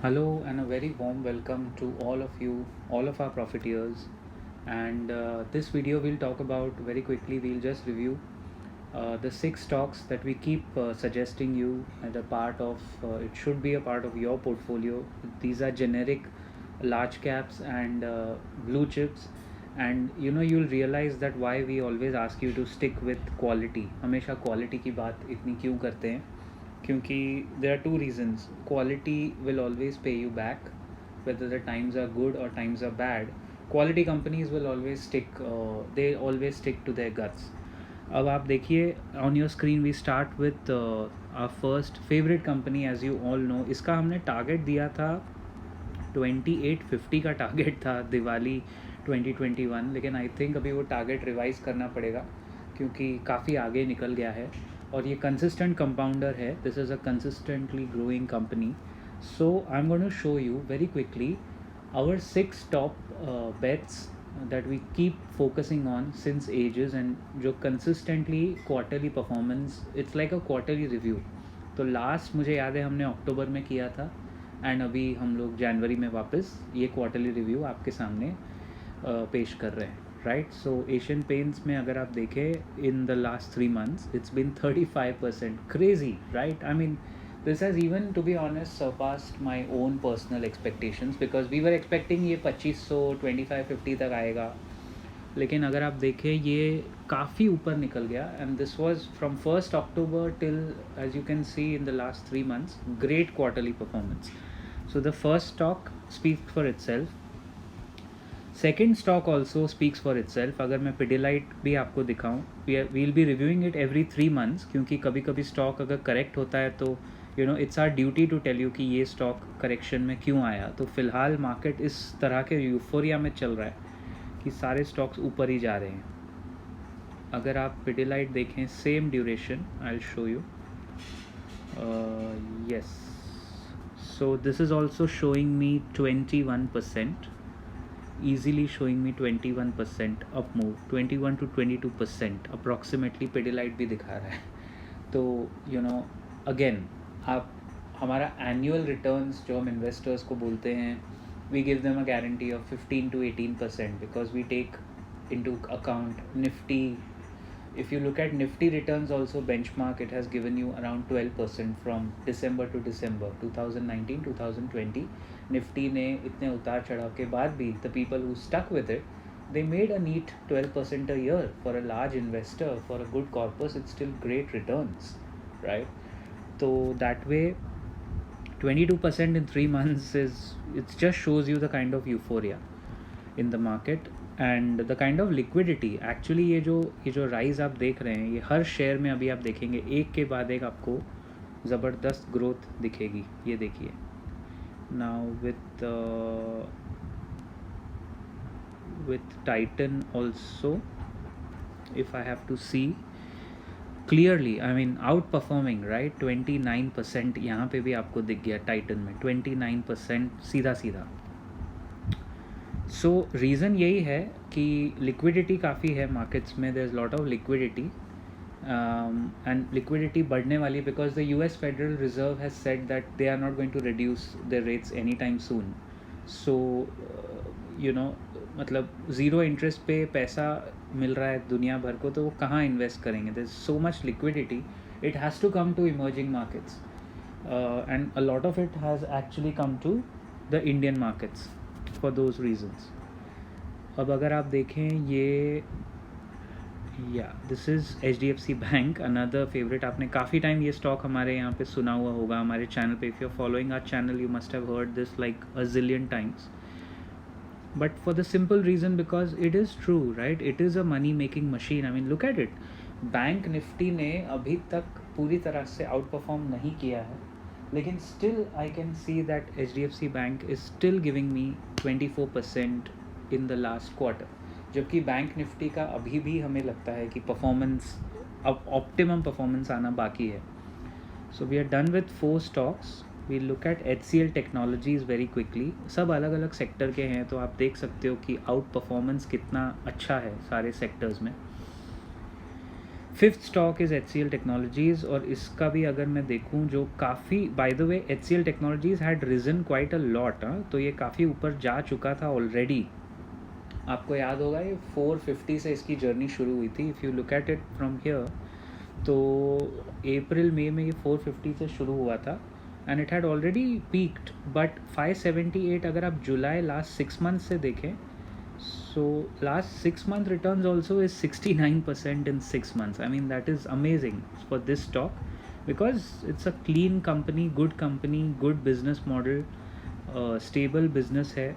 Hello and a very warm welcome to all of you, all of our profiteers. And this video we'll talk about very quickly. We'll just review the six stocks that we keep suggesting you as a part of. It should be a part of your portfolio. These are generic, large caps and blue chips. And you'll realize that why we always ask you to stick with quality. हमेशा quality की बात इतनी क्यों करते हैं? क्योंकि there are two reasons. Quality will always pay you back, whether the times are good or times are bad. Quality companies will always stick, they always stick to their guts. अब आप देखिए on your screen we start with our first favourite company as you all know. इसका हमने target दिया था 2850 का target था दिवाली 2021, लेकिन आई थिंक अभी वो टारगेट रिवाइज़ करना पड़ेगा क्योंकि काफ़ी आगे निकल गया है और ये कंसिस्टेंट कंपाउंडर है. This is a consistently growing company. So I am going to show you very quickly our six top bets that we keep focusing on since ages and जो consistently quarterly performance, it's like a quarterly review. तो last मुझे याद है हमने अक्टूबर में किया था and अभी हम लोग जनवरी में वापस ये क्वार्टरली रिव्यू आपके सामने पेश कर रहे हैं. राइट. सो एशियन पेंट्स में अगर आप देखें in the last 3 months it's been 35%. Crazy, right? I mean this has even, to be honest, surpassed my own personal expectations because we were expecting ये 2500 2550 तक आएगा, लेकिन अगर आप देखें ये काफ़ी ऊपर निकल गया. And this was from 1st October till, as you can see, in the last 3 months, great quarterly performance. So the first stock speaks for itself. Second stock also speaks for itself. अगर मैं पिडिलाइट भी आपको दिखाऊँ, we'll be reviewing it every 3 months क्योंकि कभी कभी stock अगर correct होता है तो it's our duty to tell you कि ये स्टॉक करेक्शन में क्यों आया. तो फ़िलहाल मार्केट इस तरह के यूफोरिया में चल रहा है कि सारे स्टॉक्स ऊपर ही जा रहे हैं. अगर आप पिडिलाइट देखें, same duration, I will show you. Yes. So this is also showing me 21%, easily showing me 21% up move, 21 to 22% approximately Pidilite भी दिखा रहा है. तो again आप हमारा annual returns जो हम investors को बोलते हैं, we give them a guarantee of 15 to 18% because we take into account Nifty. If you look at Nifty returns also, benchmark, it has given you around 12% from December to December 2019 2020. Nifty ने इतने उतार चढ़ाव के बाद भी the people who stuck with it, they made a neat 12% a year. For a large investor, for a good corpus, it's still great returns, right? So that way 22% in 3 months it just shows you the kind of euphoria in the market and the kind of liquidity. Actually ये जो rise आप देख रहे हैं, ये हर share में अभी आप देखेंगे एक के बाद एक आपको ज़बरदस्त ग्रोथ दिखेगी. ये देखिए now with Titan also, if I have to see clearly, I mean outperforming, right? 29% यहाँ पे भी आपको दिख गया टाइटन में, 29% सीधा सीधा. सो रीज़न यही है कि लिक्विडिटी काफ़ी है मार्केट्स में. There is lot of liquidity and liquidity बढ़ने वाली because the US federal reserve has said that they are not going to reduce their rates any time soon. So मतलब ज़ीरो इंटरेस्ट पे पैसा मिल रहा है दुनिया भर को, तो वो कहाँ इन्वेस्ट करेंगे? There is so much liquidity, it has to come to emerging markets and a lot of it has actually come to the Indian markets for those reasons. अब अगर आप देखें ये this is HDFC bank, another favourite. आपने काफ़ी time ये stock हमारे यहाँ पे सुना हुआ होगा हमारे चैनल पे. If you are following our channel you must have heard this like a zillion times, but for the simple reason because it is true, right? It is a money making machine. I mean look at it. Bank Nifty ने अभी तक पूरी तरह से out perform नहीं किया है, लेकिन still I can see that HDFC bank is still giving me 24% in the last quarter, जबकि बैंक निफ्टी का अभी भी हमें लगता है कि परफॉर्मेंस, अब ऑप्टिमम परफॉर्मेंस आना बाकी है. So we are done with 4 stocks. We look at HCL technologies very quickly. सब अलग अलग सेक्टर के हैं, तो आप देख सकते हो कि आउट परफॉर्मेंस कितना अच्छा है सारे सेक्टर्स में. Fifth stock is HCL technologies, और इसका भी अगर मैं देखूं जो काफ़ी, by the way HCL technologies had risen quite a lot, तो ये काफ़ी ऊपर जा चुका था ऑलरेडी। आपको याद होगा ये 450 से इसकी जर्नी शुरू हुई थी। If you look at it from here, तो अप्रैल मई में ये 450 से शुरू हुआ था and it had already peaked, but 578 अगर आप जुलाई लास्ट 6 मंथ से देखें, so last 6 month returns also is 69% in 6 months. I mean, that is amazing for this stock because it's a clean company, good business model, stable business है,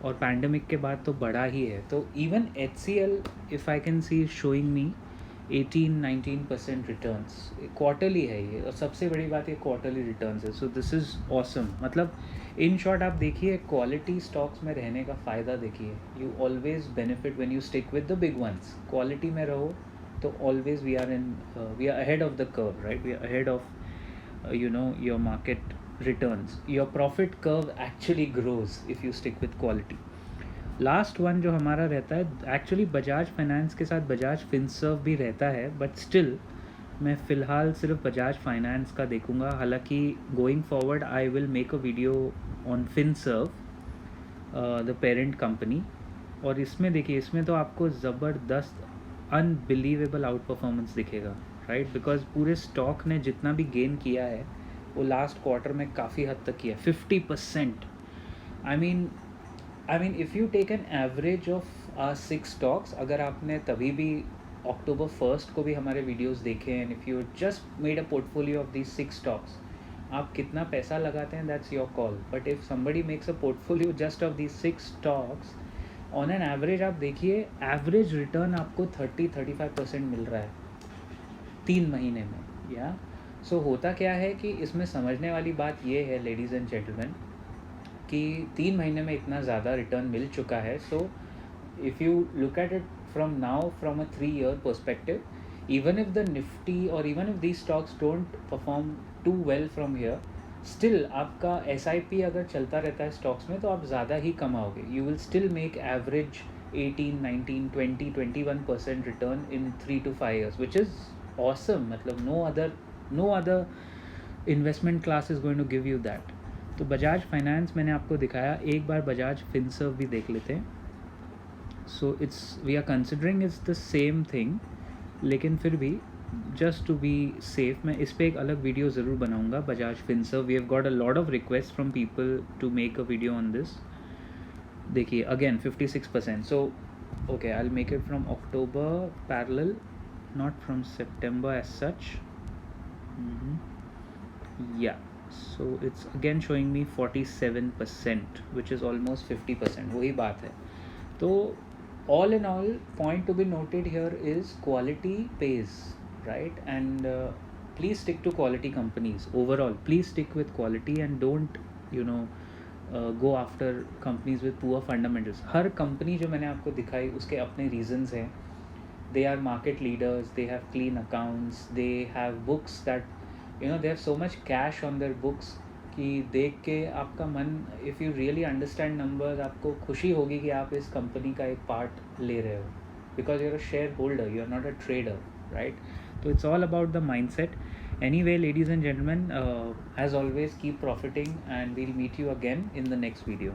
और pandemic के बाद तो बड़ा ही है। तो even HCL if I can see showing me 18-19% returns, quarterly है ये, और सबसे बड़ी बात ये क्वार्टरली रिटर्न्स है। So this is awesome. मतलब इन शॉर्ट आप देखिए, क्वालिटी स्टॉक्स में रहने का फ़ायदा देखिए, you always benefit when you stick with the big ones. Quality में रहो तो always we are ahead of the curve, right? We are ahead of your market returns. Your profit curve actually grows if you stick with quality. Last one जो हमारा रहता है, actually Bajaj finance के साथ Bajaj Finserv भी रहता है, बट स्टिल मैं फ़िलहाल सिर्फ बजाज फाइनेंस का देखूंगा। हालांकि going forward I will make a video on Finserv, the parent company, और इसमें देखिए, इसमें तो आपको ज़बरदस्त अनबिलीवेबल आउट परफॉर्मेंस दिखेगा, राइट? बिकॉज पूरे स्टॉक ने जितना भी गेन किया है वो लास्ट क्वार्टर में काफ़ी हद तक किया, 50%। I mean if you take an average of 6 stocks, अगर आपने तभी भी अक्टूबर 1 को भी हमारे वीडियोस देखे हैं, if you just made a portfolio of these 6 stocks, आप कितना पैसा लगाते हैं that's your call, but if somebody makes a portfolio just of these 6 stocks, on an average आप देखिए, एवरेज रिटर्न आपको 30-35% मिल रहा है 3 महीने में। या सो होता क्या है कि इसमें समझने वाली बात ये है लेडीज़ एंड जेंटलमैन, कि 3 महीने में इतना ज़्यादा रिटर्न मिल चुका है। So if you look at it from now from a 3-year perspective, even if the Nifty और even if these stocks don't perform too well from here, still आपका SIP अगर चलता रहता है स्टॉक्स में तो आप ज़्यादा ही कमाओगे। You will still make average 18-19-20-21% return in 3 to 5 years, which is awesome. मतलब no other investment class is going to give you that. तो बजाज फाइनेंस मैंने आपको दिखाया, एक बार बजाज फिनसर्व भी देख लेते हैं। So it's we are considering it's the same thing, लेकिन फिर भी जस्ट टू बी सेफ मैं इस पर एक अलग वीडियो ज़रूर बनाऊंगा। Bajaj Finserv, we have got a lot of request from people to make a video on this. देखिए again 56%, so okay, I will make it from October parallel, not from September as such. Yeah, so it's again showing me 47%, which is almost 50%. वही बात है। तो all in all, point to be noted here is quality pays, right? And please stick to quality companies overall. Please stick with quality and don't go after companies with poor fundamentals. Her company जो मैंने आपको दिखाई उसके अपने reasons हैं। They are market leaders, they have clean accounts, they have books that they have so much cash on their books कि देख के आपका मन, if you really understand numbers, आपको खुशी होगी कि आप इस कंपनी का एक पार्ट ले रहे हो, because you're a shareholder, you're not a trader, right? So it's all about the mindset. Anyway, ladies and gentlemen, as always, keep profiting and we'll meet you again in the next video.